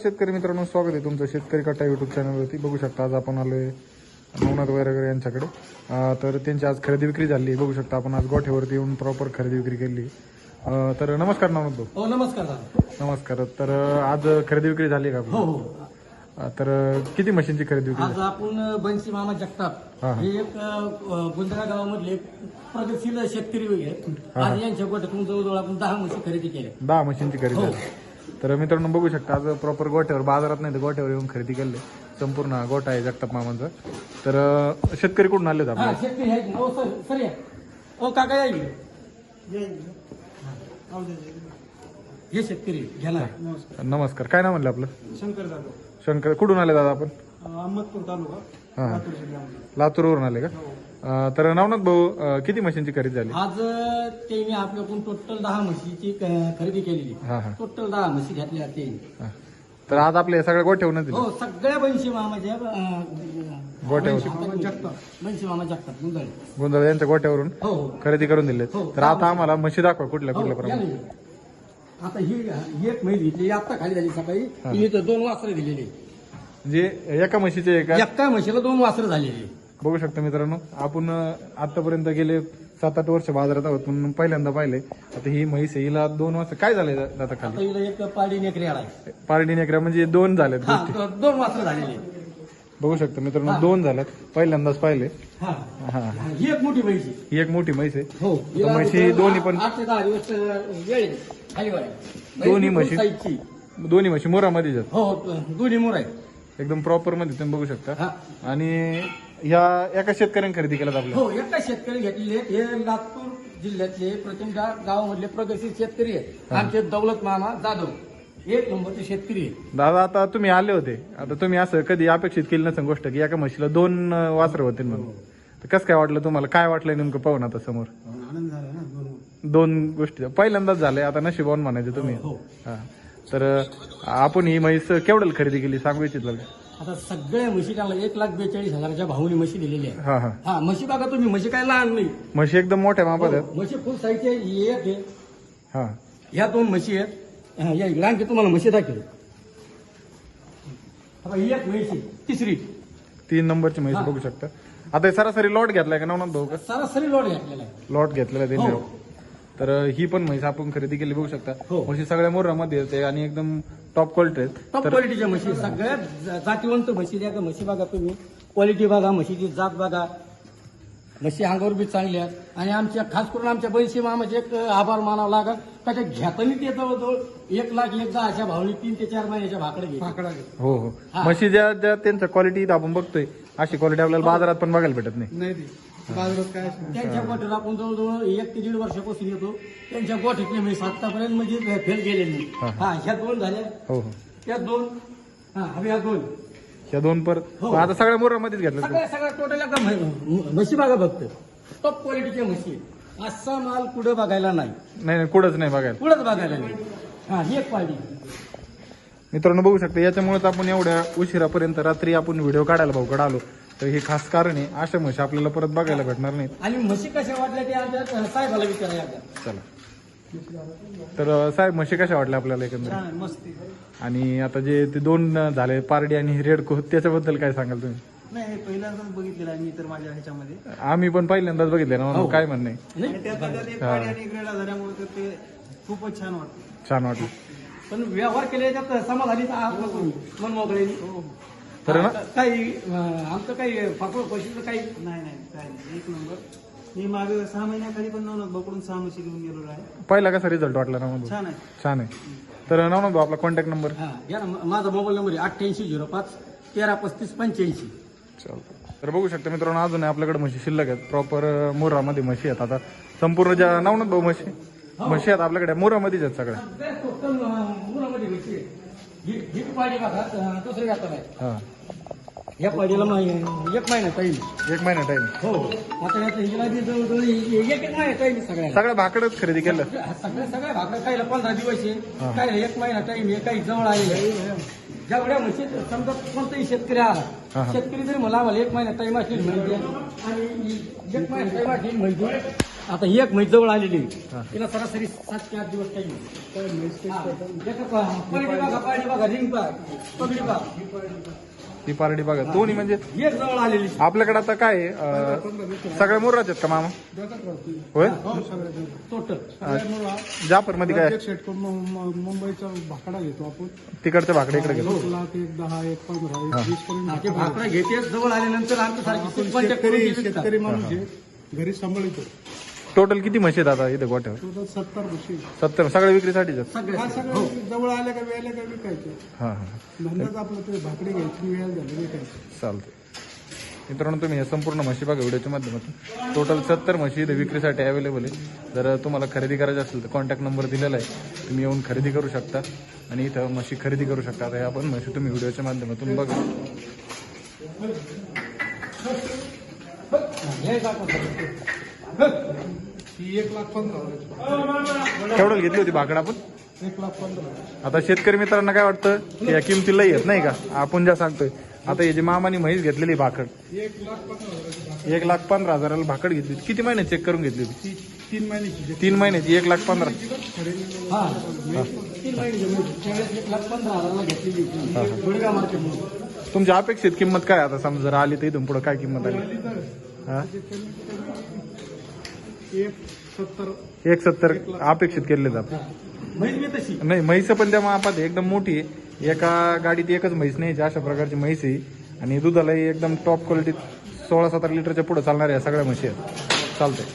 शेतकरी मित्रांनो, स्वागत आहे तुमचं शेतकरी कट्टा यूट्यूब चॅनलवरती. बघू शकता आज आपण आलोय नवनाथ वैरागर यांच्याकडे. तर त्यांची आज खरेदी विक्री झाली. बघू शकता आपण आज गोठ्यावरती येऊन प्रॉपर खरेदी विक्री केली. तर नमस्कार नवनाथ भाऊ. हो नमस्कार. नमस्कार. तर आज खरेदी विक्री झाली का? हो हो. तर किती मशीनची खरेदी विक्री? आज आपण बंसी मामा जगताप हे एक गुंजरा गावामधले एक प्रगतशील शेतकरी आहेत. आज यांच्या गोठ्यातून जवळजवळ आपण 10 म्हशी खरेदी केल्या. 10 मशीनची खरेदी झाली. तर मित्रांनो बघू शकता आज प्रॉपर गोठ्यावर, बाजारात नाही तर गोठ्यावर येऊन खरेदी केली. संपूर्ण गोठा आहे जगताप मामांचा. तर शेतकरी कुठून आले हा शेतकरी आहेत. हो सर सर या. ओ काका या इकडे. हे शेतकरी घ्याला. नमस्कार. काय नाव म्हणलं आपलं? शंकर जाधव. शंकर. कुठून आले दादा आपण? अहमदपूर तालुका, हा, लातूर जिल्ह्यामध्ये. लातूरवरून आले का? तर नवनाथ भाऊ किती मशीनची खरेदी झाली? आज त्यांनी आपल्याकडून टोटल 10 म्हशीची खरेदी केलेली. हा हा टोटल 10 म्हशी घातल्या ते. हा. तर आज आपल्या सगळ्या गोठ्यावरून दिले? हो सगळ्या बंशी मामाच्या गोठ्यावर बंशी मामा जगतात गुंजळे. गोंधळ यांच्या गोठ्यावरून हो हो. खरेदी करून दिले. हो. तर आता आम्हाला म्हशी दाखवा कुठल्या हो, कुठल्या या प्रमाणे. नाही. आता ही एक म्हैस घेतली, आता खाली झाली सकाळी. इथं 2 वासरं दिलेली. म्हणजे एका म्हशीचे एका एका म्हशीला 2 वासरं झालेली. बघू शकता मित्रांनो, आपण आतापर्यंत गेले 7-8 वर्ष बाजारात आहोत, पण पहिल्यांदा पाहिले. आता ही म्हैस आहे, हिला 2 वर्ष काय झाले आता आता खाली? हिला एक पाडी नेकरी आहे. पारडी नेकऱ्या म्हणजे 2 झाल्यात हा गोष्टी. 2 वासरं झालेली. बघू शकता मित्रांनो 2 झाल्यात. पहिल्यांदाच पाहिले. हा हा, ही एक मोठी म्हैस आहे. ही एक मोठी म्हैस आहे. हो तर म्हशी दोन्ही पण 8 ते 10 दिवस वेळ आहे. खाली वळ आहे. दोन्ही म्हैस म्हशी? साईजची. दोन्ही म्हशी मोरामध्ये आहेत. हो दोन्ही मोर आहेत. एकदम प्रॉपर मध्ये तुम्ही बघू शकता. हा. आणि ह्या एका शेतकऱ्याने खरेदी केल्यात आपल्या? हो एका शेतकरी घेतलेले. हे लातूर जिल्ह्यातले प्रचंड गावामधले प्रगतशील शेतकरी आहेत. आमचे दौलत मामा जाधव एक नंबरचे शेतकरी आहेत. दादा आता तुम्ही आले होते, आता तुम्ही असं कधी अपेक्षित केली नसेल गोष्ट की एका म्हशीला 2 वासरं होते म्हणून. तर कसं काय वाटलं तुम्हाला? काय वाटलं नेमकं पाहून आता समोर? आनंद झाला ना. 2 गोष्टी पहिल्यांदाच झाल्या. आता नशिबान म्हणायचं तुम्ही. हो. हा. तर आपण ही म्हैस केवढ्याला खरेदी केली सांगू इच्छितलं का? आता सगळ्या म्हशी त्याला 1,42,000च्या भावनी म्हशी दिलेली आहे. हा हा. हा म्हशी बघा तुम्ही, म्हशी काय लहान नाही. म्हशी एकदम मोठ्या मापात आहेत. म्हशी फुल साईजची आहे. ही एक आहे. हा. ह्या 2 म्हशी आहेत. या इकडे आणखी तुम्हाला म्हशी दाखवेल. आता ही एक म्हशी तिसरी 3 नंबरची म्हैस बघू शकता. आता हे सरासरी लॉट घेतलाय का नवनाथ भाऊ? का सरासरी लोड घेतलेला आहे. लॉट घेतलेला त्यांनी. हो. तर ही पण म्हैस आपण खरेदी केली बघू शकता. हो. म्हशी सगळ्या मोरामध्ये येते आणि एकदम टॉप क्वालिटी आहेत. टॉप क्वालिटीच्या म्हशी, सगळ्यात जातीवंत म्हशी द्या. म्हशी बघा तुम्ही, क्वालिटी बघा, म्हशीची जात बघा. म्हशी अंगावर बी चांगली आहेत. आणि आमच्या खास करून आमच्या बंशी मामाचे एक आभार मानावा लागेल. त्याच्या घेताना ते जवळजवळ 1,10,000च्या भावनी 3 ते 4 महिन्याच्या भाकडे घे. हो हो. म्हशी ज्या ज्या त्यांच्या क्वालिटी आपण बघतोय अशी क्वालिटी आपल्याला बाजारात पण बघायला भेटत नाही. बाजारात काय त्यांच्या गोठ्यात आपण जवळजवळ 1 ते 1.5 वर्षापासून येतो. त्यांच्या गोठ्यातली म्हैस आतापर्यंत म्हणजे फेल गेलेली नाही. हा ह्या 2 झाल्या. हो हो. त्या 2. हा ह्या 2. ह्या 2 परत. हो. आता सगळ्या मोरामध्येच घेतलं. सगळ्या टोटल एकदा म्हशी बघा फक्त टॉप क्वालिटीच्या म्हशी. असा माल कुठं बघायला नाही. नाही कुठंच नाही बघायला. कुठंच बघायला नाही. हा ही एक पाहिजे. मित्रांनो बघू शकता, याच्यामुळेच आपण एवढ्या उशिरापर्यंत रात्री आपण व्हिडिओ काढायला भाऊकडे आलो. तर हे खास कारण आहे. अशा म्हशी आपल्याला परत बघायला भेटणार नाहीत. आणि म्हशी कशा वाटल्या ते आमच्या साहेबाला विचारायला. चला. तर साहेब म्हशी कशा वाटल्या आपल्याला एकंदरीत? मस्त. आणि आता जे ते 2 झाले पारडी आणि रेडको, त्याच्याबद्दल काय सांगाल तुम्ही? नाही पहिल्यांदाच बघितलेलं आहे मी तर माझ्या ह्याच्यामध्ये. आम्ही पण पहिल्यांदाच बघितले ना. काय म्हणणं आहे? आणि त्यात आता ते पाडी आणि ग्रेडा झाल्यामुळे तर ते खूपच छान वाटतं. छान वाटलं. पण व्यवहार केले त्यात समाधानीच आहात ना तुम्ही मन मोकळे. तर ना काही आमचं काही फाकड पैशाचं काही नाही नाही काय नाही, एक नंबर. मी मागे 6 महिन्याखाली पण नवनाथ भाऊकडून 6 म्हशी घेऊन गेलेलो आहे. पहिला कसा रिझल्ट वाटला ना? छान आहे. छान आहे. तर नवनाथ भाऊ आपला कॉन्टॅक्ट नंबर? हा घ्या ना. माझा मोबाईल नंबर आहे 8805 133585. चालतं. तर बघू शकता मित्रांनो अजून आपल्याकडे म्हशी शिल्लक आहेत. प्रॉपर मोरामध्ये म्हशी आहेत. आता संपूर्ण ज्या नवनाथ भाऊ म्हशी आहेत आपल्याकडे मोरामध्येच आहेत सगळ्या. टोटल मुलामध्ये म्हशी आहे. ही पाडी बघा दुसरी घातला आहे. हा. या पाडीला 1 महिना टाईम. 1 महिना टाइम. हो. आता याचं हिला बी जवळजवळ 1 महिना टाईम सगळ्या. सगळ्या भाकडच खरेदी केलं. सगळ्या भाकऱ्या काहीला 15 दिवस आहे. काही 1 महिना टाईम आहे. काही जवळ आहे. जेवढ्या म्हशी समजा कोणताही शेतकरी आला, शेतकरी जरी मला 1 महिना टाईम असली माहिती आणि 1 महिना टाईम असली माहिती आता ही एक म्हैस जवळ आलेली आहे. तिला सरासरी 7 ते 8 दिवस काही पारडी बघा रिंग पगडी बघा ही पारडी बघा दोन्ही म्हणजे ही एक जवळ आलेली आपल्याकडे आता काय आहे, सगळ्या मुर्राच आहेत का मामा होय टोटल जाफर मध्ये काय मुंबईचा भाकडा घेतो आपण तिकडच्या भाकडे इकडे गेलो 1 लाख 1 10 1 15 1 20 पर्यंत ते भाकरा घेते जवळ आल्यानंतर आमच्यासारखी शेतकरी माणूस आहे घरी सांभाळतो. टोटल किती म्हशी आहेत आता इथे गोठ्यावर? टोटल 70 म्हशी 70 सगळ्या विक्रीसाठीच आहेत? हा सगळं जवळ आल्या का वेळेला का विकायचं हा हा धंदाच आपलं ते भाकरी घ्यायची वेळ झाली विकायचं. चालतंय मित्रांनो तुम्ही हे संपूर्ण म्हशी बघा व्हिडिओच्या माध्यमातून टोटल 70 म्हशी इथे विक्रीसाठी अवेलेबल आहे. जर तुम्हाला खरेदी करायची असेल तर कॉन्टॅक्ट नंबर दिलेला आहे, तुम्ही येऊन खरेदी करू शकता आणि इथं म्हशी खरेदी करू शकता. आता आपण म्हशी तुम्ही व्हिडिओच्या माध्यमातून बघा. ही 1,15,000 केवढं घेतली होती भाकड आपण? 1,15,000 आता शेतकरी मित्रांना काय वाटतं की या किमतीला येत नाही का आपण ज्या सांगतोय. आता हे जे मामानी म्हैस घेतलेली भाकड 1,15,000 1,15,000 भाकड घेतली होती. किती महिने चेक करून घेतली होती? 3 महिन्याची 3 महिन्याची 1,15,000. हा 3 महिने त्यावेळेस 1,15,000 घेतलेली होती गुडगा मार्केटमध्ये. तुमच्या अपेक्षित किंमत काय आता समजा जर आली तर इथून पुढे काय किंमत आली? हा 1,70 अपेक्षित केलेले जातात. म्हैस मी तशी नाही म्हैस पण त्या मापात एकदम मोठी आहे. एका गाडीत एकच म्हैस नाही, अशा प्रकारची म्हैस आहे आणि दुधालाही एकदम टॉप क्वालिटीत 16-17 लिटरच्या पुढे चालणाऱ्या सगळ्या म्हशी आहेत. चालतंय.